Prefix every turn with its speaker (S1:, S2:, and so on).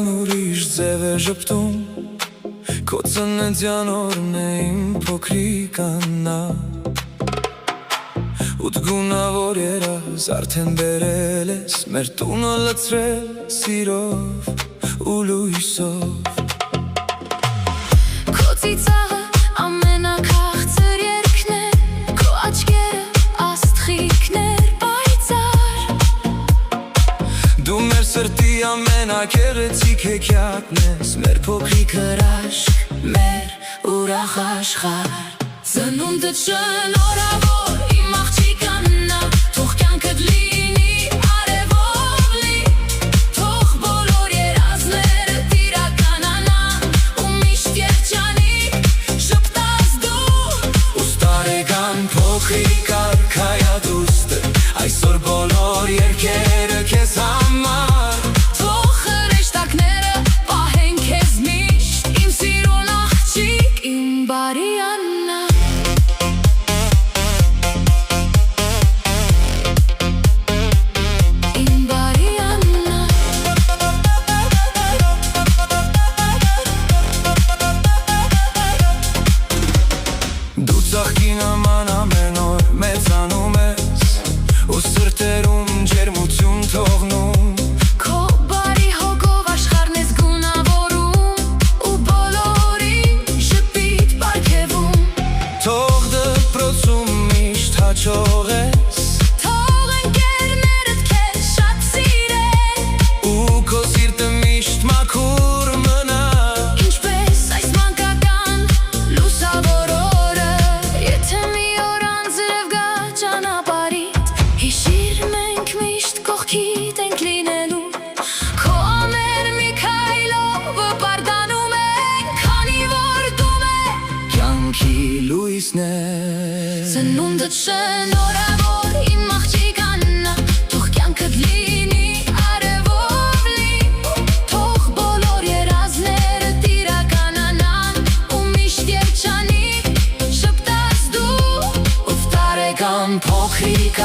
S1: Տարեկան ուրիշ ձև է ժպտում Քո ծննդյան օրն է իմ փոքրիկ Աննա Ութ գունավոր երազ արդեն բերել ես Մեր տունը լցրել սիրով ու լույսով
S2: Քո ծիծաղը ամենաքաղցր երգն է Քո աչքերը աստղիկն էր պայծառ
S1: Դու մեր սրտի ամենակեղեցիկ հեքիաթն ես Մեր փոքրիկ հրաշք, մեր ուրախ աշխարհ
S2: Ծնունդդ շնորհավոր իմ աղջիկ Աննա Թող կյանքդ լինի արևով լի Թող բոլոր երազները տիրականանան Ու միշտ երջանիկ շպտաս դու
S1: Ուս տարեկան փոքրիկ արքայադուստը Այսօր բոլոր երգերը քեզ համար
S2: Թող հրեշտակները պահեն քեզ միշտ Իմ սիրուն աղջիկ, իմ բարի Աննա
S1: Դու ծաղկի նման ամեն օր մեծանում ես Ու սրտերում ջերմություն թողնում
S2: Քո բարի հոգով աշխարհն ես գունավորում Ու բոլորին շփիտ պարգևում
S1: Թող դպրոցում միշտ հաջող ես
S2: Թող ընկերներդ քեզ շատ սիրեն
S1: Ու քո սիրտը միշտ մաքուր մնա
S2: Ինչպես այս մանկական լուսավոր օրը Եթե մի օր անձրև գա ճանապարհիդ Հիշիր մենք միշտ կողքիդ ենք լինելու Քո ամեն մի քայլով պարտանում ենք Քանի որ դու մեր
S1: Կյանքի լույսն ես
S2: Ծնունդդ շնորհավոր իմ աղջիկ Աննա Թող կյանքդ լինի արևով լի Թող բոլոր երազները տիրականանան Ու միշտ երջանիկ շպտաս դու
S1: Ով տարեկան փոքրիկ